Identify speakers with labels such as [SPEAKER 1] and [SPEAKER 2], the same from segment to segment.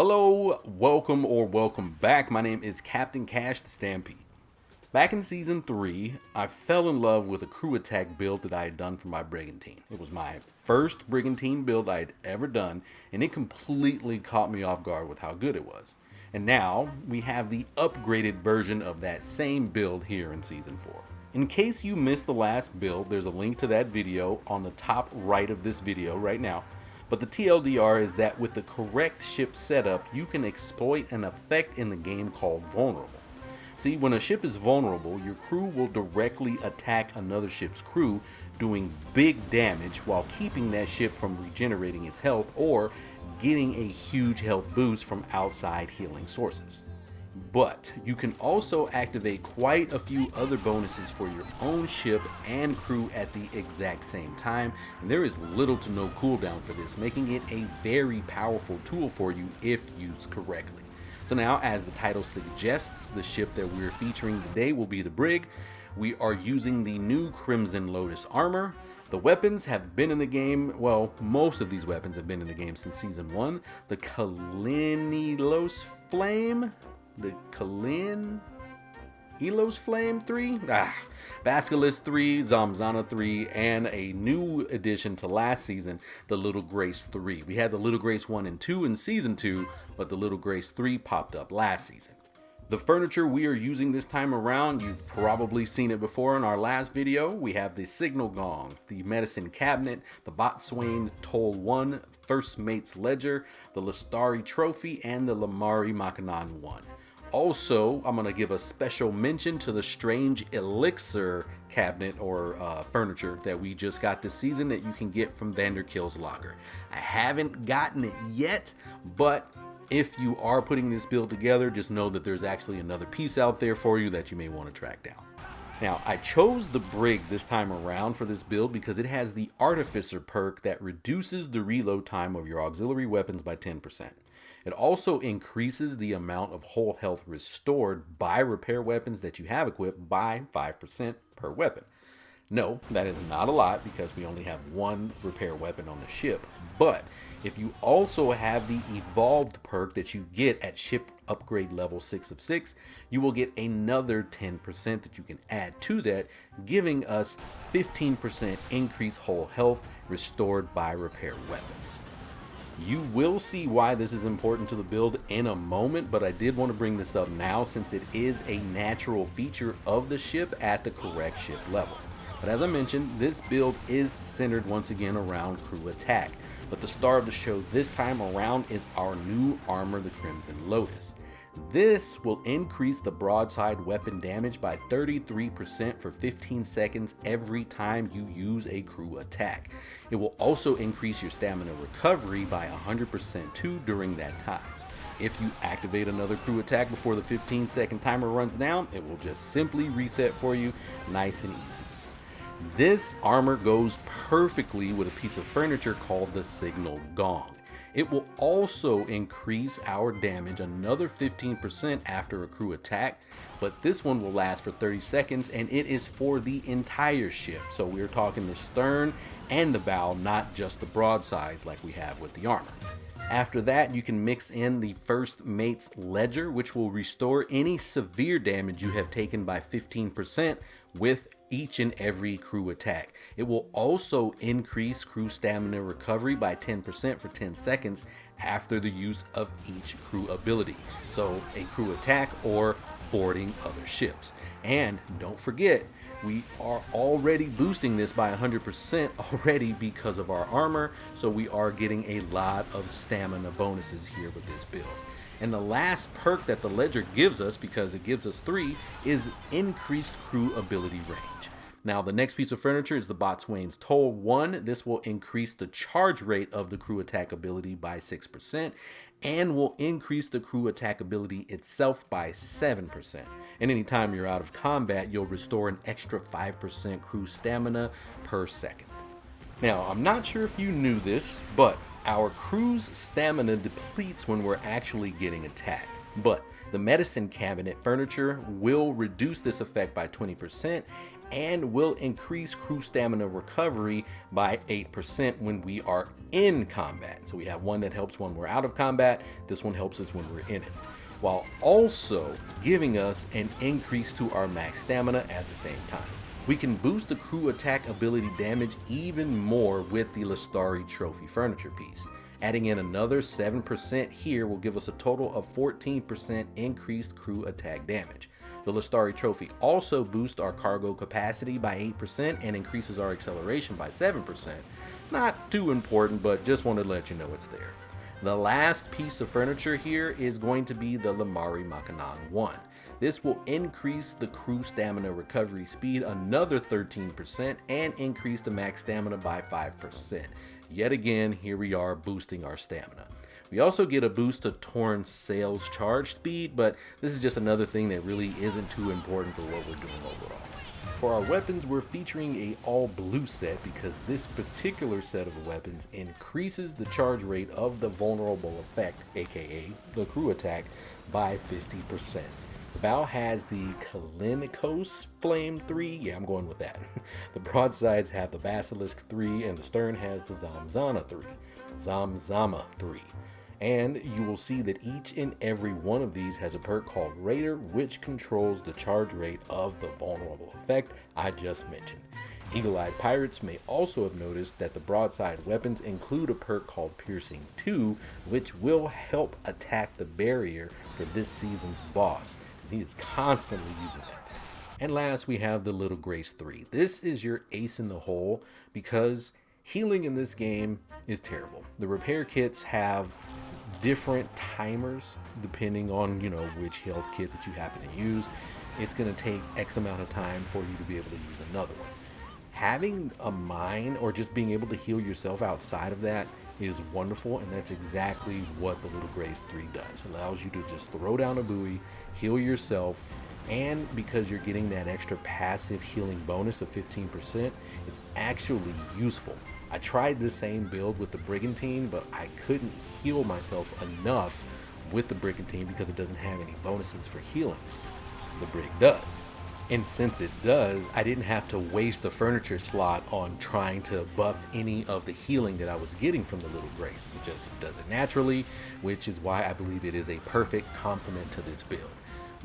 [SPEAKER 1] Hello, welcome back. My name is Captain Cash the Stampede. Back in Season 3, I fell in love with a crew attack build that I had done for my brigantine. It was my first brigantine build I had ever done, and it completely caught me off guard with how good it was. And now, we have the upgraded version of that same build here in Season 4. In case you missed the last build, there's a link to that video on the top right of this video right now. But the TLDR is that with the correct ship setup, you can exploit an effect in the game called vulnerable. See, when a ship is vulnerable, your crew will directly attack another ship's crew, doing big damage while keeping that ship from regenerating its health or getting a huge health boost from outside healing sources. But you can also activate quite a few other bonuses for your own ship and crew at the exact same time, and there is little to no cooldown for this, making it a very powerful tool for you if used correctly. So now, as the title suggests, the ship that we're featuring today will be the Brig. We are using the new Crimson Lotus armor. The weapons have been in the game, well, most of these weapons have been in the game since Season 1. The Kalinilos Flame? The Elos Flame 3, Basilisk 3, Zamzana 3, and a new addition to last season, the Little Grace 3. We had the Little Grace 1 and 2 in Season 2, but the Little Grace 3 popped up last season. The furniture we are using this time around, you've probably seen it before in our last video. We have the Signal Gong, the Medicine Cabinet, the Botswain Toll 1, First Mate's Ledger, the Lestari Trophy, and the Lamari Makanan 1. Also, I'm going to give a special mention to the Strange Elixir cabinet or furniture that we just got this season that you can get from Vanderkill's Locker. I haven't gotten it yet, but if you are putting this build together, just know that there's actually another piece out there for you that you may want to track down. Now, I chose the Brig this time around for this build because it has the Artificer perk that reduces the reload time of your auxiliary weapons by 10%. It also increases the amount of whole health restored by repair weapons that you have equipped by 5% per weapon. No, that is not a lot because we only have one repair weapon on the ship, but if you also have the evolved perk that you get at ship upgrade level 6 of 6, you will get another 10% that you can add to that, giving us 15% increased whole health restored by repair weapons. You will see why this is important to the build in a moment, but I did want to bring this up now since it is a natural feature of the ship at the correct ship level. But as I mentioned, this build is centered once again around crew attack. But the star of the show this time around is our new armor, the Crimson Lotus. This will increase the broadside weapon damage by 33% for 15 seconds every time you use a crew attack. It will also increase your stamina recovery by 100% too during that time. If you activate another crew attack before the 15-second timer runs down, it will just simply reset for you, nice and easy. This armor goes perfectly with a piece of furniture called the Signal Gong. It will also increase our damage another 15% after a crew attack, but this one will last for 30 seconds and it is for the entire ship. So we're talking the stern and the bow, not just the broadsides like we have with the armor. After that, you can mix in the First Mate's Ledger, which will restore any severe damage you have taken by 15% with each and every crew attack. It will also increase crew stamina recovery by 10% for 10 seconds after the use of each crew ability. So a crew attack or boarding other ships. And don't forget, we are already boosting this by 100% already because of our armor, so we are getting a lot of stamina bonuses here with this build. And the last perk that the Ledger gives us, because it gives us 3, is increased crew ability range. Now, the next piece of furniture is the Botswain's Toll 1. This will increase the charge rate of the crew attack ability by 6% and will increase the crew attack ability itself by 7%. And anytime you're out of combat, you'll restore an extra 5% crew stamina per second. Now, I'm not sure if you knew this, but our crew's stamina depletes when we're actually getting attacked. But the Medicine Cabinet furniture will reduce this effect by 20%, and will increase crew stamina recovery by 8% when we are in combat. So we have one that helps when we're out of combat. This one helps us when we're in it, while also giving us an increase to our max stamina at the same time. We can boost the crew attack ability damage even more with the Lestari trophy furniture piece. Adding in another 7% here will give us a total of 14% increased crew attack damage. The Lestari trophy also boosts our cargo capacity by 8% and increases our acceleration by 7%. Not too important, but just wanted to let you know it's there. The last piece of furniture here is going to be the Lamari Makanan 1. This will increase the crew stamina recovery speed another 13% and increase the max stamina by 5%. Yet again, here we are boosting our stamina. We also get a boost to Torn Sail's charge speed, but this is just another thing that really isn't too important for what we're doing overall. For our weapons, we're featuring a all blue set because this particular set of weapons increases the charge rate of the vulnerable effect, aka the crew attack, by 50%. The bow has the Kalinikos Flame 3, yeah, I'm going with that. The broadsides have the Basilisk 3, and the stern has the Zamzama 3. And you will see that each and every one of these has a perk called Raider, which controls the charge rate of the vulnerable effect I just mentioned. Eagle-eyed pirates may also have noticed that the broadside weapons include a perk called Piercing 2, which will help attack the barrier for this season's boss. He is constantly using that. And last, we have the Little Grace 3. This is your ace in the hole because healing in this game is terrible. The repair kits have different timers depending on which health kit that you happen to use. It's going to take X amount of time for you to be able to use another one. Having a mine or just being able to heal yourself outside of that is wonderful, and that's exactly what the Little Grace 3 does. It allows you to just throw down a buoy, heal yourself, and because you're getting that extra passive healing bonus of 15%, it's actually useful. I tried the same build with the Brigantine, but I couldn't heal myself enough with the Brigantine because it doesn't have any bonuses for healing. The Brig does. And since it does, I didn't have to waste a furniture slot on trying to buff any of the healing that I was getting from the Little Grace. It just does it naturally, which is why I believe it is a perfect complement to this build.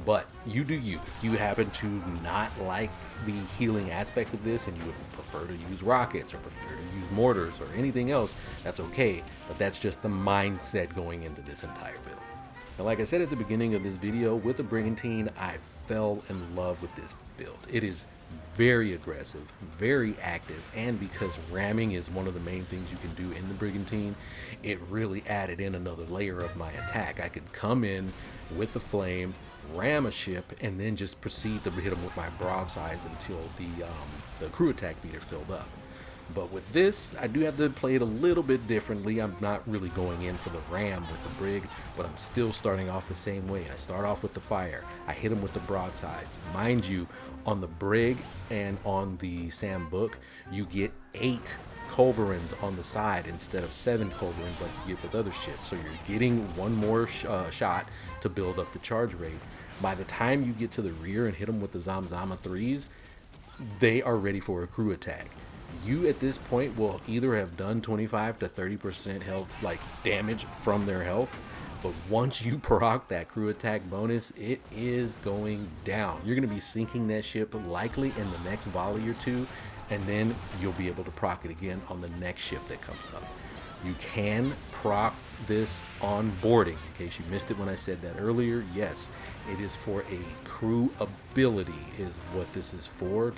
[SPEAKER 1] But you do you. If you happen to not like the healing aspect of this and you would prefer to use rockets or prefer to use mortars or anything else, that's okay. But that's just the mindset going into this entire build. Now, like I said at the beginning of this video, with the Brigantine, I fell in love with this build. It is very aggressive, very active, and because ramming is one of the main things you can do in the Brigantine, it really added in another layer of my attack. I could come in with the flame, ram a ship, and then just proceed to hit them with my broadsides until the crew attack meter filled up. But with this, I do have to play it a little bit differently. I'm not really going in for the ram with the Brig, but I'm still starting off the same way. I start off with the fire. I hit them with the broadsides. Mind you, on the Brig and on the Sam Book, you get 8 culverins on the side instead of 7 culverins like you get with other ships. So you're getting one more shot to build up the charge rate. By the time you get to the rear and hit them with the Zamzama 3s, they are ready for a crew attack. You at this point will either have done 25 to 30% health damage from their health, but once you proc that crew attack bonus, it is going down. You're going to be sinking that ship likely in the next volley or two, and then you'll be able to proc it again on the next ship that comes up. You can proc this on boarding. In case you missed it when I said that earlier, yes, it is for a crew ability is what this is for,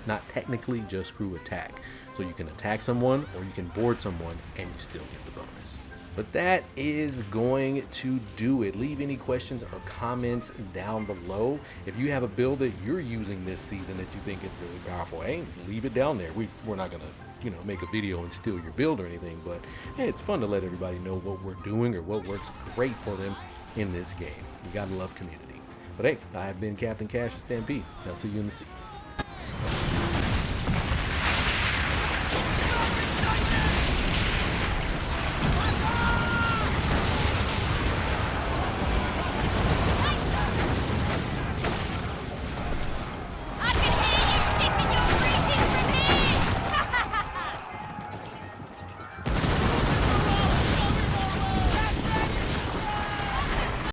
[SPEAKER 1] not technically just crew attack. So you can attack someone or you can board someone and you still get the bonus. But that is going to do it. Leave any questions or comments down below. If you have a build that you're using this season that you think is really powerful, hey, leave it down there. We're not gonna make a video and steal your build or anything, but hey, it's fun to let everybody know what we're doing or what works great for them in this game. You gotta love community. But hey, I've been Captain Cash of Stampede. I'll see you in the seas.